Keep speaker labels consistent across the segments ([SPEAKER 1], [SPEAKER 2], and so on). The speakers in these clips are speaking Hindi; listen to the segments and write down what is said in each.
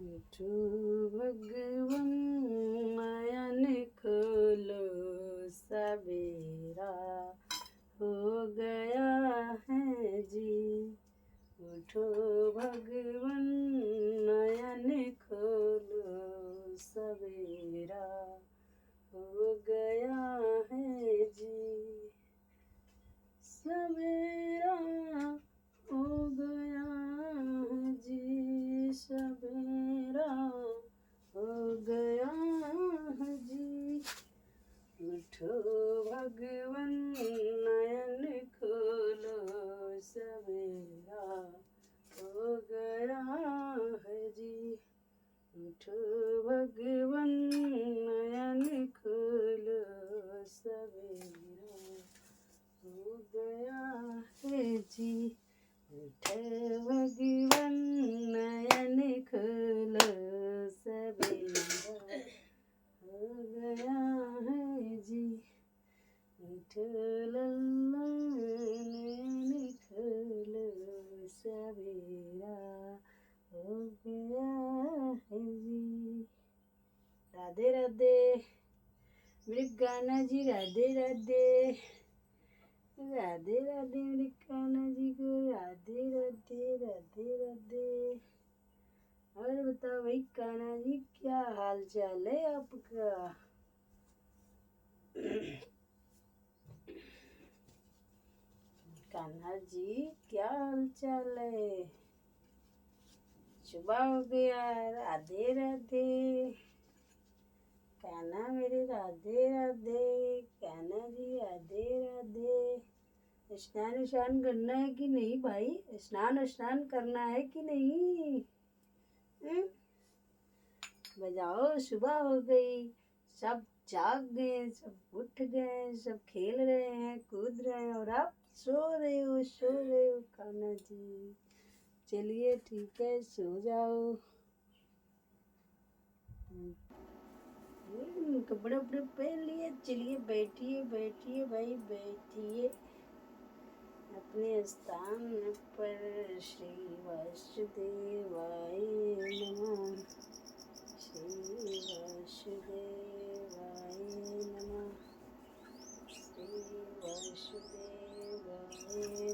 [SPEAKER 1] उठो भगवन नयन खोलो, सवेरा हो गया है जी। उठो भगवन नयन खोलो, सवेरा हो गया है जी। सवेरा हो गया है जी, सवेरा हो गया है जी। उठो भगवन नयन खोलो, सवेरा हो गया है जी। उठो भगवन नयन खोलो, सवेरा हो गया है जी। उठो भगवन नयन खोलो, सवेरा हो गया है जी। उठो लल्ला नयन खोलो, सवेरा हो गया है जी। राधे राधे मेरे कान्हा जी, राधे राधे राधे राधे मेरे कान्हा जी को, राधे राधे राधे राधे। और बताओ भाई कान्हा जी, क्या हाल चाल है आपका? कान्हा जी क्या हाल चाल है? सुबह हो गया, राधे राधे कान्हा मेरे, राधे राधे कान्हा जी, राधे राधे। स्नान स्नान करना है कि नहीं भाई? स्नान करना है कि नहीं? बजाओ, सुबह हो गई, सब जाग गए, सब उठ गए, सब खेल रहे हैं, कूद रहे हैं, और आप सो रहे हो कान्हा जी। चलिए ठीक है, सो जाओ। कपड़े उपड़े पहन लिए, चलिए बैठिए बैठिए भाई बैठिए अपने स्थान पर। श्री वासुदेवाय नमः, श्री वासुदेवाय नमः, श्री वासुदेवाय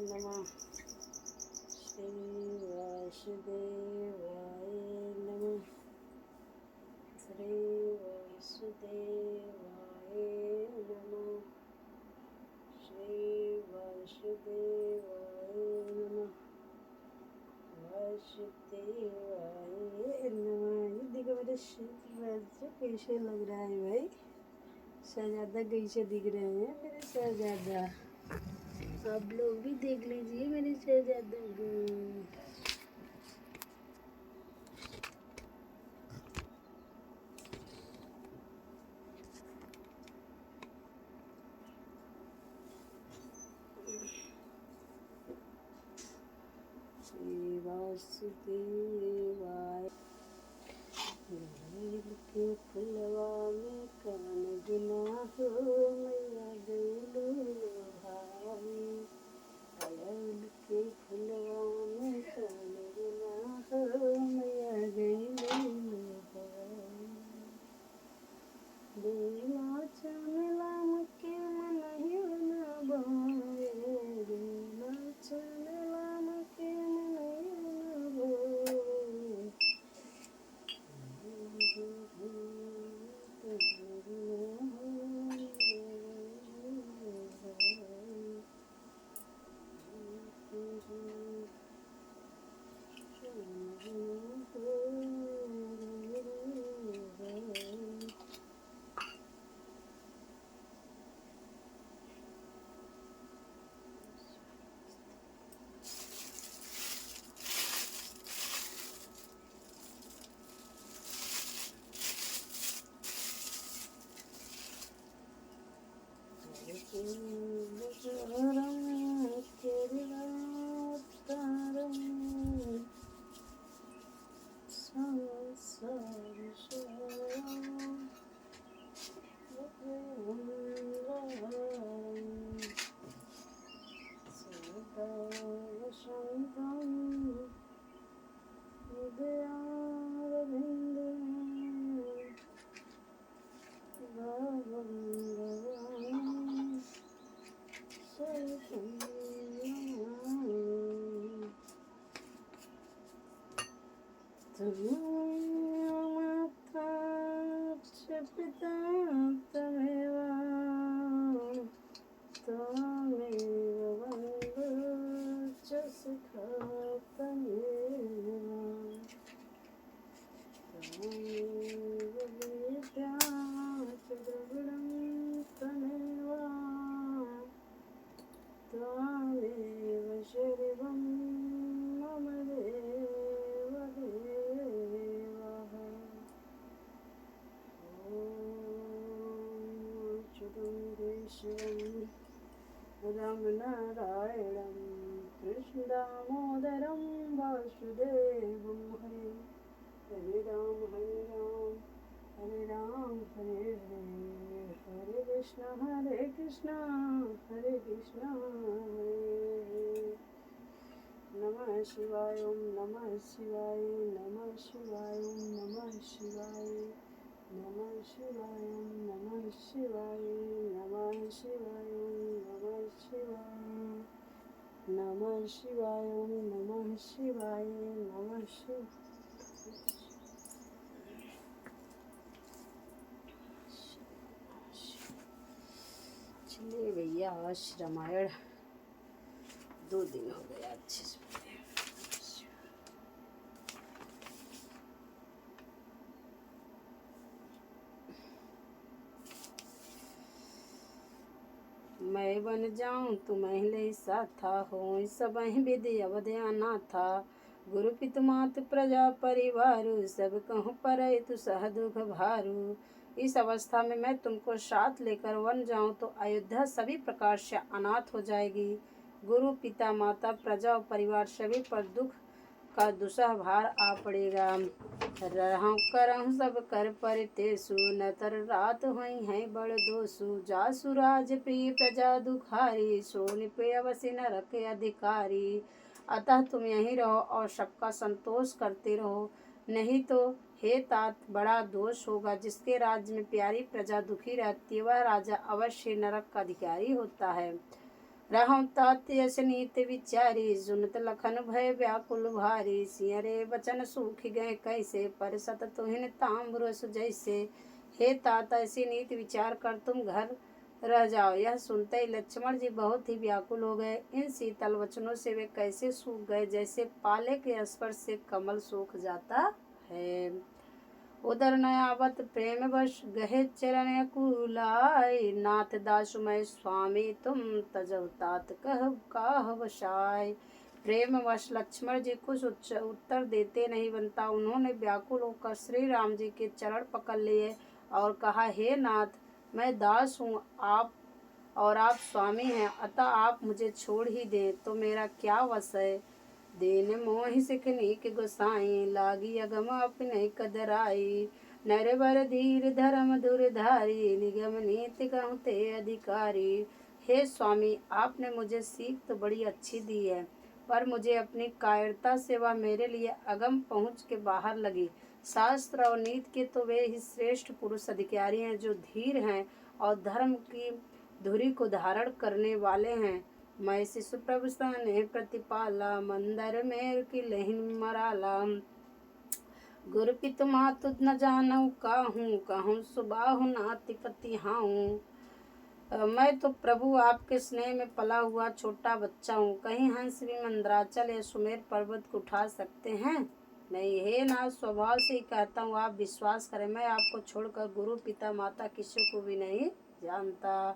[SPEAKER 1] नमः, श्री वासुदेवाय नमः, श्री वासुदेवाय नमः, श्री वासुदेवाय नमः, वासुदेवाय नमः। ये देखो मेरे शहजादा कैसे लग रहा है भाई? शहजादा कैसे दिख रहे हैं मेरे शहजादा? आप लोग भी देख लीजिए मेरे शहजादा को। श्री वासुदेवाय। बेल के फुलवा में कान बिना हो, मैया गईलू भाई। अड़हुल के फुलवा में त्वमेव माता च पिता त्वमेव त्वमेव बन्धुः च सखा त्वमेव त्वमेव विद्या च द्रविणं त्वमेव त्वमेव शरीरं मम देव देवः। ॐ केशवं रामनारायणं कृष्णदामोदरं वासुदेवं हरे हरे राम हरे राम हरे हरे हरे कृष्ण हरे कृष्ण हरे नमः शिवाय ओम नमः शिवाय नमः शिवाय ओम नमः शिवाय नमः शिवाय ओम नमः शिवाय नमः शिवाय ओम नमः शिवाय नमः शिवाय ओम नमः शिवाय नमः शिवाय। चलिए भैया आज रामायण 2 दिन हो गए अच्छे से। मैं बन जाऊं तू मैले साथा हो सब विधि अवध्याना था गुरु पितु मात प्रजा परिवारु सब कहूँ पर तु सह दुख भारू। इस अवस्था में मैं तुमको साथ लेकर वन जाऊं तो अयोध्या सभी प्रकार से अनाथ हो जाएगी। गुरु पिता माता प्रजा और परिवार सभी पर दुख का दुसह भार आ पड़ेगा। रहूं करहूं सब कर पर तेसु न तर रात हुई है बड़ दोसु जासु राज प्रिय प्रजा दुखारी सोनि पे अवश्य न रखे अधिकारी। अतः तुम यहीं रहो और सबका संतोष करते रहो, नहीं तो हे तात बड़ा दोष होगा। जिसके राज्य में प्यारी प्रजा दुखी रहती है वह राजा अवश्य नरक का अधिकारी होता है। रहूं तात यस नीत विचारी सुनत लखन भय व्याकुल भारी। सिंहरे बचन सूख गए कैसे पर सत तुहिन ताम्रस जैसे। हे तात ऐसी नीति विचार कर तुम घर रह जाओ। यह सुनते ही लक्ष्मण जी बहुत ही व्याकुल हो गए। इन शीतल वचनों से वे कैसे सूख गए जैसे पाले के स्पर्श से कमल सूख जाता है। उदर नयावत प्रेम वश गहे चरण कुलाई नाथ दासु मैं स्वामी तुम तजौ तात कह काह वशाय। प्रेम वश लक्ष्मण जी कुछ उत्तर देते नहीं बनता। उन्होंने व्याकुल होकर श्री राम जी के चरण पकड़ लिए और कहा, हे नाथ मैं दास हूँ आप स्वामी हैं, अतः आप मुझे छोड़ ही दें तो मेरा क्या वश है। देन मोहि सिखनी के गोसाई लागी अगम अपने कदराई। नर बर धीर धर्म दुरधारी निगम नीति कहूँ ते अधिकारी। हे स्वामी आपने मुझे सीख तो बड़ी अच्छी दी है पर मुझे अपनी कायरता से वह मेरे लिए अगम पहुँच के बाहर लगी। शास्त्र और नीति के तो वे ही श्रेष्ठ पुरुष अधिकारी हैं जो धीर हैं और धर्म की धुरी को धारण करने वाले हैं। मैं शिशु प्रभु ने प्रतिपाला मंदर में की लहिन मराला। गुरु पितु मातु न जानऊ कहूँ सुबाहु नाति पति हाऊँ। मैं तो प्रभु आपके स्नेह में पला हुआ छोटा बच्चा हूँ। कहीं हंस भी मंदराचल या सुमेर पर्वत को उठा सकते हैं? नहीं। हे नाथ स्वभाव से ही कहता हूँ आप विश्वास करें, मैं आपको छोड़कर गुरु पिता माता किसी को भी नहीं जानता।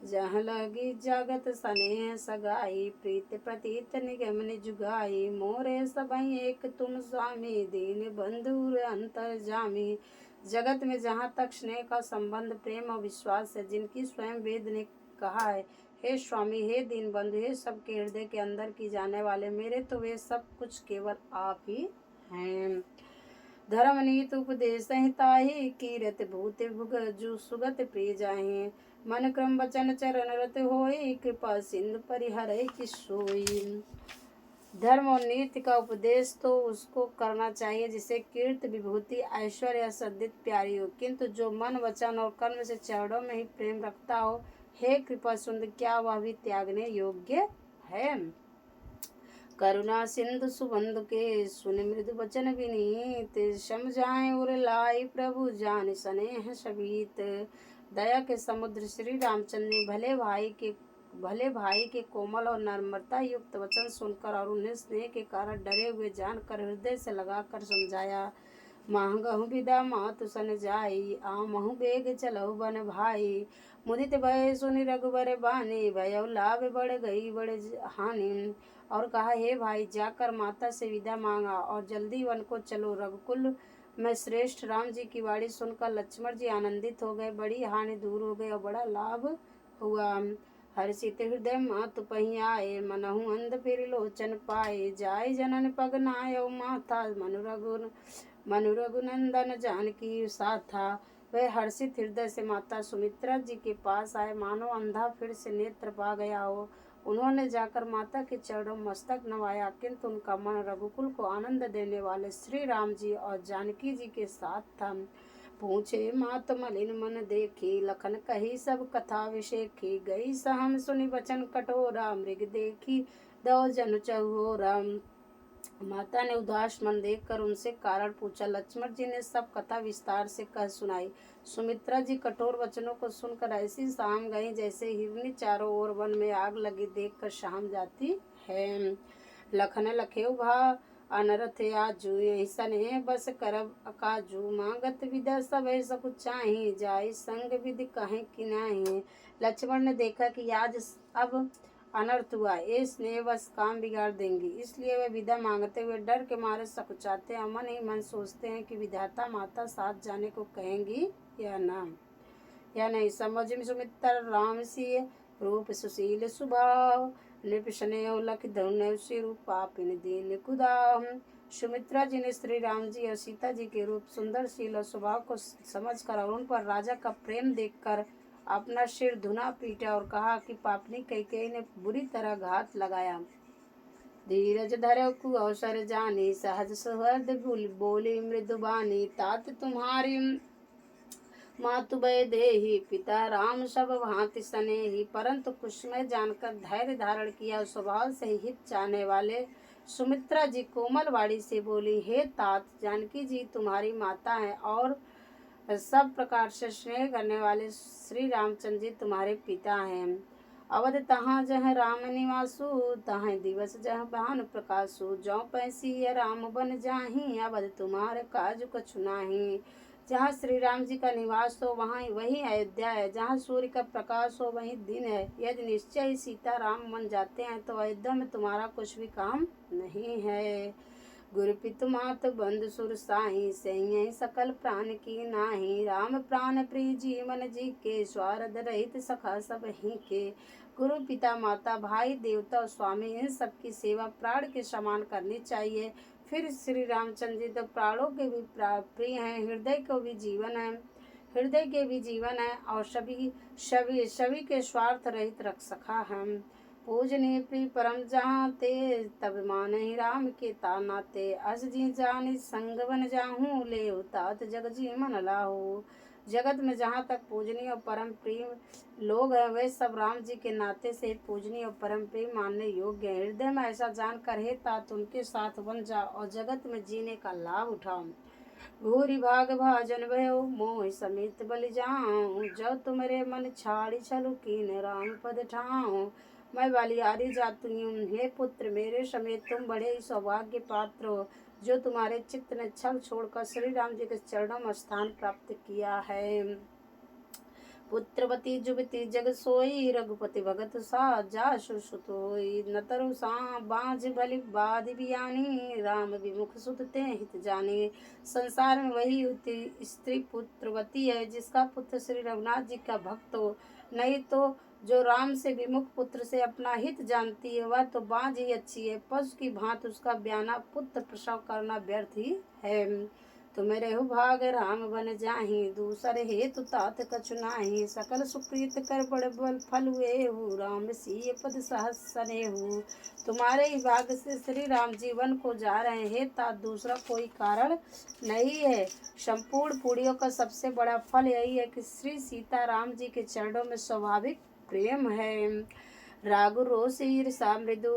[SPEAKER 1] जहाँ लगी जगत स्नेह सगाई प्रीत प्रतीत निगम निजुगाई। मोरे सबई एक तुम स्वामी दीन बंधुर अंतर जामी। जगत में जहाँ तक स्नेह का संबंध प्रेम और विश्वास है, जिनकी स्वयं वेद ने कहा है, हे स्वामी हे दीन बंधु हे सबके हृदय के अंदर की जाने वाले मेरे, तो वे सब कुछ केवल आप ही हैं। धर्म नीत उपदेश संहिताहि कीरत भूत भुग जु सुगत प्रिय जाहि। मन क्रम वचन चरण रत होई कृपा सिंधु परिहरै कि सोई। धर्म और नीति का उपदेश तो उसको करना चाहिए जिसे कीर्ति विभूति ऐश्वर्य सद्दित प्यारी हो, किंतु जो मन वचन और कर्म से चरणों में ही प्रेम रखता हो, हे कृपा सुंदर क्या वह भी त्यागने योग्य है। करुणा सिंधु सुबंधु के सुन मृदु वचन विनीत, समझाए उर लाई प्रभु जान स्नेह सबीत। दया के समुद्र श्री रामचंद्र ने भले भाई के कोमल और नम्रता युक्त वचन सुनकर और उन्हें स्नेह के कारण डरे हुए जानकर हृदय से लगाकर समझाया। मांगहु विदा मातु सन जाई, आमहु बेग चलहु बन भाई। मुदित भय सुनि रघुबर बानी, भयउ लाभ बढ़ गई बड़ हानि। और कहा, हे भाई, जाकर माता से विदा मांगा और जल्दी वन को चलो। रघुकुल में श्रेष्ठ राम जी की वाणी सुनकर लक्ष्मण जी आनंदित हो गए, बड़ी हानि दूर हो गई और बड़ा लाभ हुआ। हर्षित हृदय मातु पही आए, मनहु अंध फिर लोचन पाए। जाय जनन पग नाय माथा, मनु रघुनंदन जानकी साथा। वह हर्षित हृदय से माता सुमित्रा जी के पास आए, मानो अंधा फिर से नेत्र पा गया हो। उन्होंने जाकर माता के चरणों में मस्तक नवाया, किंतु उनका मन रघुकुल को आनंद देने वाले श्री राम जी और जानकी जी के साथ था। पूछे मात मलिन मन देखी, लखन कही सब कथा विशेखी। गई सहम सुनि वचन कठोरा, मृग देखी दो जन चहुरा। माता ने उदास मन देखकर उनसे कारण पूछा। लक्ष्मण जी ने सब कथा विस्तार से कह सुनाई। सुमित्रा जी कठोर वचनों को सुनकर ऐसी शाम गई जैसे हिरनी चारों ओर वन में आग लगी देखकर शाम जाती है। लखन लखेउ भा अनरथ आजू, यही सने बस करब अकाजू। मांगत विदा सब सकुच चाही, जाय संग विधि कहें कि नाही। लक्ष्मण ने देखा कि आज अब अनर्थ हुआ, ये स्नेह बस काम बिगाड़ देंगी, इसलिए वे विदा मांगते हुए डर के मारे सकुचाते हैं। मन ही मन सोचते हैं कि विधाता माता साथ जाने को कहेंगी या नहीं। समझ में सुमित्र राम सी रूप सुशील स्वभाव, नृप स्नेह लख धन सिरु पापिन दीन कुदाम। सुमित्रा जी ने श्री राम जी और सीता जी के रूप, सुंदर शील और स्वभाव को समझकर और उन पर राजा का प्रेम देखकर अपना सिर धुना पीटा और कहा कि पापनी कैकेयी ने बुरी तरह घात लगाया। धीरज धरो कु अवसर जानी, सहज सुहृद बोली मृदु बानी। तात तुम्हारी मातु भय देहि, पिता राम सब भांति स्नेही। परंतु कुछ में जानकर धैर्य धारण किया, स्वभाव से हित चाहने वाले सुमित्रा जी कोमल वाणी से बोली, हे तात, जानकी जी तुम्हारी माता है और सब प्रकार से स्नेह करने वाले श्री रामचंद्र जी तुम्हारे पिता हैं। अवध तहाँ जह राम निवासु, तहाँ दिवस जह भानु प्रकाशु। जौ पैसी राम बन जाही, अवध तुम्हारे काज कछु नाही। जहाँ श्री राम जी का निवास हो वहाँ वही अयोध्या है, जहाँ सूर्य का प्रकाश हो वही दिन है। यदि निश्चय ही सीता राम बन जाते हैं तो अयोध्या में तुम्हारा कुछ भी काम नहीं है। गुरु पितु मात बंधु सुर साही, सही सकल प्राण की नाही। राम प्राण प्रिय जीवन जी के, स्वार्थ रहित सखा सब ही के। गुरु पिता माता भाई देवता और स्वामी इन सबकी सेवा प्राण के समान करनी चाहिए। फिर श्री रामचंद्र जी तो प्राणों के भी प्रिय हैं, हृदय के भी जीवन है और सभी के स्वार्थ रहित रख सखा हम। पूजनीय प्रिय परम जहाँते, तब मानहि राम के तानाते। अस जी जानि संग बन जाहूँ, ले तात जग जी मन लाहू। जगत में जहाँ तक पूजनीय और परम प्रिय लोग हैं वे सब राम जी के नाते से पूजनीय और परम प्रिय मानने योग्य हैं। हृदय में ऐसा जानकर हे तात उनके साथ बन जाओ और जगत में जीने का लाभ उठाओ। भूरि भाग भाजन भयो, मोह समेत बलि जाऊं। जब तुम्हारे मन छाड़ी छलु कीन, राम पद ठाऊं। मैं बलिहारी जाती हूँ, हे पुत्र, मेरे समेत तुम बड़े ही सौभाग्य पात्र हो, जो तुम्हारे चित्त ने छल छोड़कर श्री राम जी के चरणों में स्थान प्राप्त किया है। पुत्रवती जुबती जग सोई, रघुपति भगत सा जासु सुत होई। न तरु सा बाझ बलि बाधि बियानी, राम विमुख सुत ते हित जानी। संसार में वही स्त्री पुत्रवती है जिसका पुत्र श्री रघुनाथ जी का भक्त हो, नहीं तो जो राम से विमुख पुत्र से अपना हित जानती है वह तो बाँझ ही अच्छी है। पशु की भांति उसका ब्याना पुत्र प्रसव करना व्यर्थ ही है। तुम रेहु भाग राम बन जाही, दूसर हेतु तात कछु नाही। सकल सुकृत कर बड़ बल फल हुए हूँ, राम सिय पद सहस सनेहु। तुम्हारे ही भाग से श्री राम जीवन को जा रहे हैं, हे तात दूसरा कोई कारण नहीं है। संपूर्ण पुण्यों का सबसे बड़ा फल यही है कि श्री सीता राम जी के चरणों में स्वाभाविक प्रेम है। राग रोष ईर्षा मृदु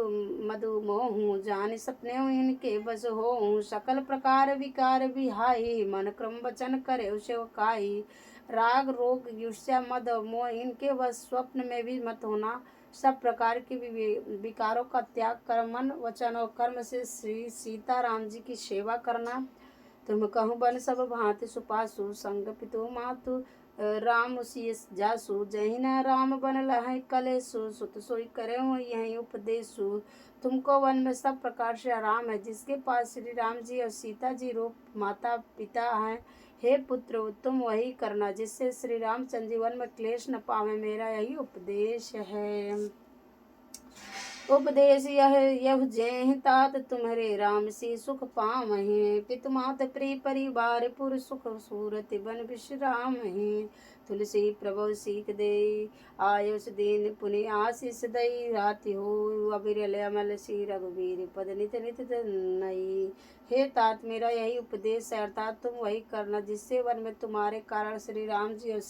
[SPEAKER 1] मधु मोहू जान सपने इनके बस हो। सकल प्रकार विकार विहाई मन क्रम वचन करे काई। राग रोग ईर्ष्या मद मोह इनके बस स्वप्न में भी मत होना। सब प्रकार के विकारों का त्याग कर मन वचन और कर्म से श्री सीताराम जी की सेवा करना। तुम कहूँ बन सब भांति सुपासु संग पितु मातु राम शीस जासु। जही न राम बन लहै कलेसु सुत सोई करे यही उपदेशु। तुमको वन में सब प्रकार से आराम है, जिसके पास श्री राम जी और सीता जी रूप माता पिता हैं। हे पुत्र तुम वही करना जिससे श्री रामचंद्र जी वन में क्लेश न पावे, मेरा यही उपदेश है। उपदेश यह जेहि तात तुम्हारे राम सी सुख पामहि। पितु मात प्रिय परिवार पुर सुख सूरत बन विश्राम ही। तुलसी प्रभु सीख दे आयुष दीन पुनि आशीष दई। राति हो अबिरल अमल सी रघुवीर पद नित नित नई। हे तात मेरा यही उपदेश है, अर्थात तुम वही करना जिससे वन में तुम्हारे कारण श्री राम जी और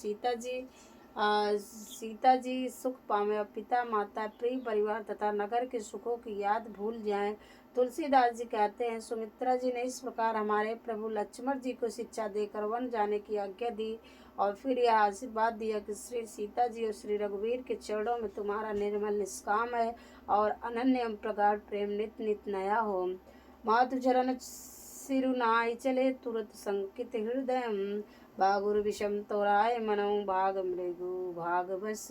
[SPEAKER 1] सीता जी सुख पावे और पिता माता प्रिय परिवार तथा नगर के सुखों की याद भूल जाएं। तुलसीदास जी कहते हैं, सुमित्रा जी ने इस प्रकार हमारे प्रभु लक्ष्मण जी को शिक्षा देकर वन जाने की आज्ञा दी और फिर यह आशीर्वाद दिया कि श्री सीता जी और श्री रघुवीर के चरणों में तुम्हारा निर्मल निष्काम है और अनन्य प्रगाढ़ प्रेम नित नित नया हो। मातु चरण सिरुनाई चले तुरत संकित हृदय। भागुर विषम तोराय मनो भाग मृगु भाग बस।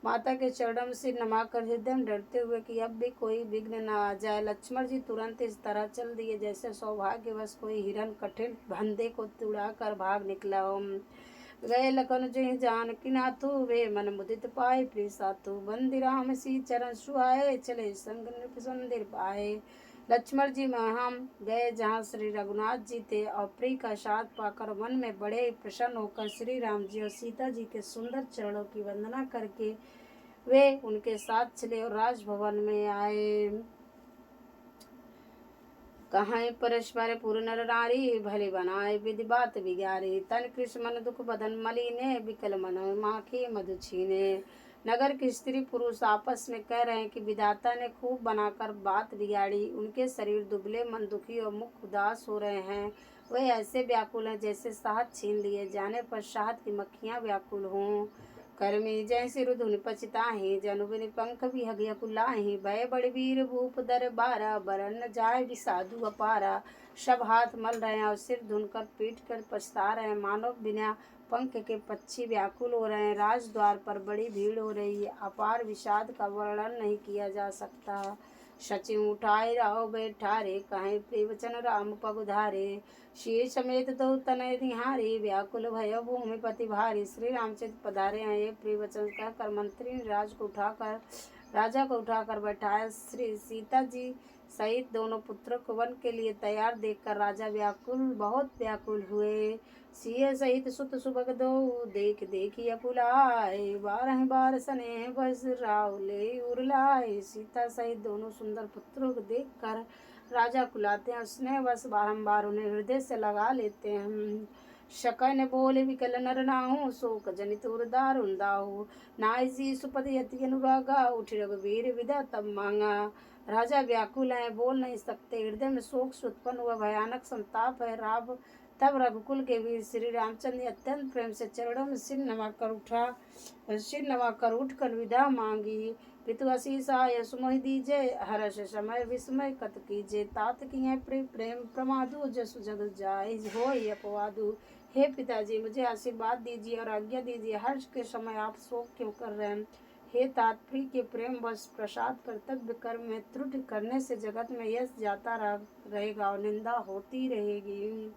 [SPEAKER 1] माता के चरणों में सिर नमाकर हृदय डरते हुए कि अब भी कोई विघ्न न आ जाए, लक्ष्मण जी तुरंत इस तरह चल दिए जैसे सौभाग्यवश कोई हिरण कठिन फंदे को तुड़ाकर भाग निकला हो। गए लखन जो जानकी नाथु वे मन मुदित पाए प्रिय सातु। बंदी राम सी चरण सुहाए चले संग नृप संदिर पाए। लक्ष्मण जी वहाँ गए जहाँ श्री रघुनाथ जी थे और प्रिय का साथ पाकर मन में बड़े प्रसन्न होकर श्री राम जी और सीता जी के सुंदर चरणों की वंदना करके वे उनके साथ चले और राजभवन में आए। कहाँ परस्पर पुर नर नारी भले बनाए विधि बात बिगारी। तन कृष्ण मन दुख बदन मलिने विकल मन माखी मधु छीने। नगर के स्त्री पुरुष आपस में कह रहे हैं कि विधाता ने खूब बनाकर बात बिगाड़ी। उनके शरीर दुबले मन दुखी और मुख उदास हो रहे हैं। वे ऐसे व्याकुल हैं जैसे शहद छीन लिए जाने पर शहद की मक्खियाँ व्याकुल हों। कर्मी जैसे रुधुन पचिताहि जनु बिन पंख विहग कुलाहि। भय बड़ वीर भूप दर बारा बरन जाय विषादु अपारा। सब हाथ मल रहे हैं और सिर धुनकर पीट कर पछता रहे हैं, मानो बिना पंख के पक्षी व्याकुल हो रहे हैं। राजद्वार पर बड़ी भीड़ हो रही है, अपार विषाद का वर्णन नहीं किया जा सकता। सचिव उठाए राव बैठारे कहें प्रिय वचन राम पग उधारे। शीर समेत दो तनय निहारी व्याकुल भय भूमि पति भारी। श्री रामचंद्र पधारे हैं ये प्रिय वचन कहकर मंत्री ने राजा को उठाकर बैठाया। श्री सीता जी सहित दोनों पुत्रों को वन के लिए तैयार देखकर राजा बहुत व्याकुल हुए। सिय सहित सुत सुभग दो देख देखी अकुलाए। 12 बार स्नेह बस रावले उरलाए। सीता सहित दोनों सुंदर पुत्रों को देखकर राजा कुलाते हैं, स्नेह बस बारंबार उन्हें हृदय से लगा लेते हैं। शकै ने बोले विकल नर नाहु शोक जनित दारुण दाहु। नाइसी सुपद यति अनुरागा उठ रघुवीर विदा तब मांगा। राजा व्याकुल हैं, बोल नहीं सकते, हृदय में शोक से उत्पन्न हुआ भयानक संताप है। तब रघुकुल के वीर श्री रामचंद्र ने अत्यंत प्रेम से चरणों में सिर नवाकर उठकर विदा मांगी। पितु आशीष आय सुमोहि दीजे हर्ष समय विस्मय कत कीजे। तात की प्रेम प्रमादु जसु जग जाय होय अपवादु। हे पिताजी मुझे आशीर्वाद दीजिए और आज्ञा दीजिए, हर्ष के समय आप शोक क्यों कर रहे हैं। हे तात्प्रिय के प्रेम बस प्रसाद कर्तव्य कर्म में त्रुटि करने से जगत में यश जाता रहेगा और निंदा होती रहेगी।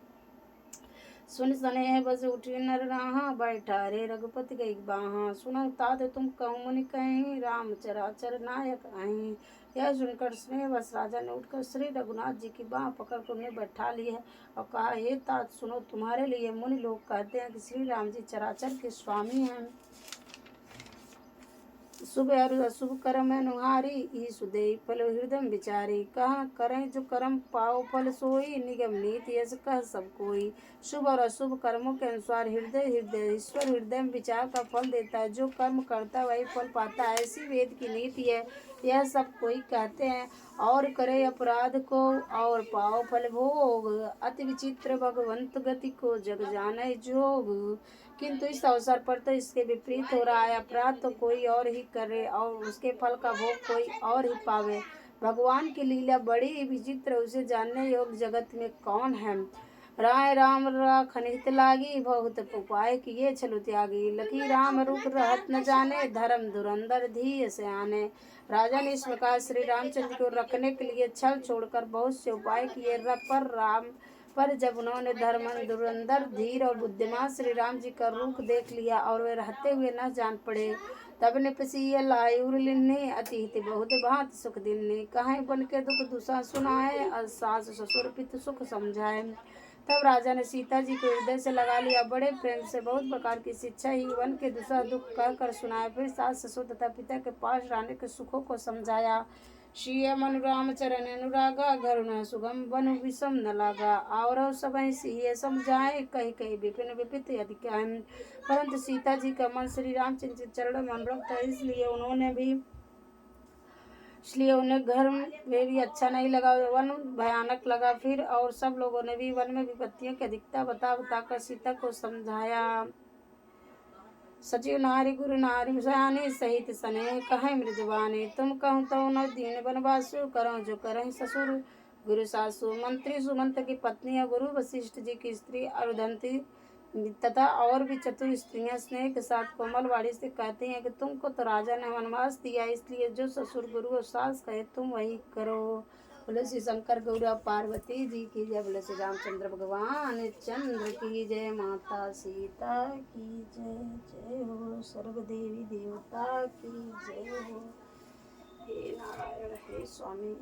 [SPEAKER 1] सुन स्नेह बस उठी नर राहा बैठा रे रघुपति गई बाहा। सुनो तात तुम कहूँ मुनि कहीं राम चराचर नायक आई। यह सुनकर स्नेह बस राजा ने उठकर श्री रघुनाथ जी की बाह पकड़कर उन्हें बैठा ली है और कहा, हे तात सुनो, तुम्हारे लिए मुनि लोग कहते हैं कि श्री राम जी चराचर के स्वामी हैं। शुभ और अशुभ कर्म अनुहारी, ईसु देई फल हृदय विचारी। कहाँ करें जो कर्म पाओ फल सोई, निगम नीति यश कह सब कोई। शुभ और अशुभ कर्मों के अनुसार हृदय हृदय ईश्वर हृदय में विचार का फल देता है। जो कर्म करता है वही फल पाता है, ऐसी वेद की नीति है। यह सब कोई कहते हैं, और करे अपराध को और पाओ फल भोग। अति विचित्र भगवंत गति को जग जाने जोग। किंतु इस अवसर पर तो इसके विपरीत हो रहा है। अपराध तो कोई और ही करे और उसके फल का भोग कोई और ही पावे। भगवान की लीला बड़ी ही विचित्र, उसे जानने योग्य जगत में कौन है। राय राम राखन हित लागी, बहुत उपाय किए छलु त्यागी। लकी राम रूप रहत न जाने, धर्म धुरंधर धी से आने। राजा ने इस प्रकार श्री रामचंद्र को रखने के लिए छल छोड़कर बहुत से उपाय किए, पर जब उन्होंने धर्म धुरंधर धीर और बुद्धिमान श्री राम जी का रूप देख लिया और वे रहते हुए न जान पड़े, तब ने पसीय लायुर लिन्ने, अति हित बहुत भांति सुख दिन्ने। कहीं बन के दुख दुसा सुनाए, और सास ससुर पित सुख समझाए। तब राजा ने सीता जी को हृदय से लगा लिया, बड़े प्रेम से बहुत प्रकार की शिक्षा ही वन के दूसरा दुख कह कर सुनाया। फिर सास ससुर तथा पिता के पास रहने के सुखों को समझाया। श्रिय मनु राम चरण अनुरागा, घरुण सुगम बनु विषम न लागा। और सब सिय समझाए, कही कही विपिन विपित अधिक। परंतु सीता जी का मन श्री रामचंद्र के चरणों में अनुरक्त था, इसलिए उन्हें घर में भी अच्छा नहीं लगा, वन भयानक लगा। फिर और सब लोगों ने भी वन में विपत्तियों की अधिकता बता बताकर सीता को समझाया। सचिव नारी गुरु नारी सयाने, सहित स्नेह कहें मृदुबाने। तुम कहूँ तो न दीन बनवासु, करो जो करें ससुर गुरु सासु। मंत्री सुमंत की पत्नी और गुरु वशिष्ठ जी की स्त्री अरुधंती तथा और भी चतुर स्त्रियां स्नेह के साथ कोमल वाणी से कहती हैं कि तुमको तो राजा ने वनवास दिया, इसलिए जो ससुर गुरु और सास कहे तुम वही करो। बोले श्री शंकर गौरा पार्वती जी की जय। बोले श्री रामचंद्र भगवान चंद्र की जय। माता सीता की जय। जय हो सर्व देवी देवता की जय हो। हे नारायण हे स्वामी,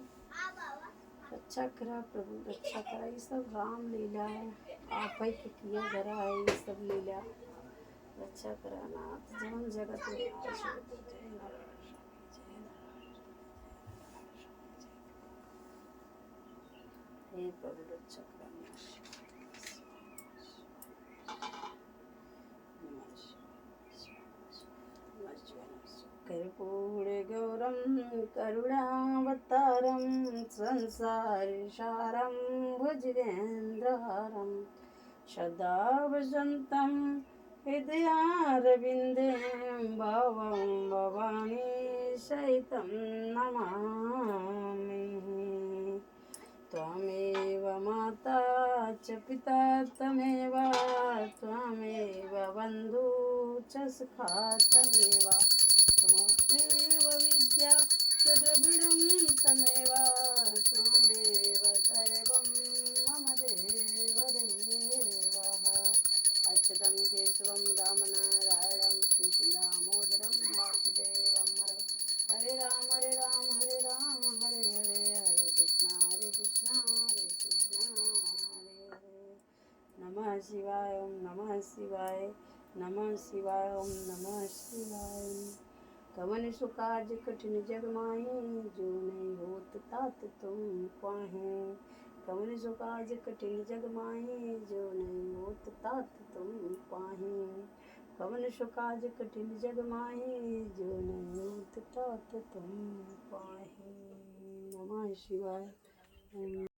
[SPEAKER 1] रक्षा करा प्रभु रक्षा करा। ये सब राम लीला है, आप ही के किया धरा है ये सब लीला। रक्षा करा नाथ जन्म जगत में। जय नारायण जय नारायण। हे प्रभु रक्षा करा। कर्पूरे गौरम करुणावतारम, संसार सारम भुजगेन्द्रहारम। सदा वसंतम हृदयारविंदे, भवं भवानी सहितं नमामि। त्वमेव माता च पिता त्वमेव, त्वमेव बन्धु च सखा त्वमेव, त्वमेव विद्या च द्रविणं त्वमेव, त्वमेव सर्वं मम देवदेवः। अच्युतं केशवं रामनारायणं कृष्णदामोदरं वासुदेवं। हरे राम हरे राम हरे राम हरे हरे, हरे कृष्णा हरे कृष्णा हरे हरे। नमः शिवाय ओम नमः शिवाय, नमः शिवाय ओम नमः शिवाय। कवन सु काज कठिन जग माही, जो नहीं होत तात तुम पाहे। कवन सु काज कठिन जग माही, जो नहीं होत तात तुम पाहे। कवन सु काज कठिन जग माही, जो नहीं होत तात तुम पाहे। नमः शिवाय।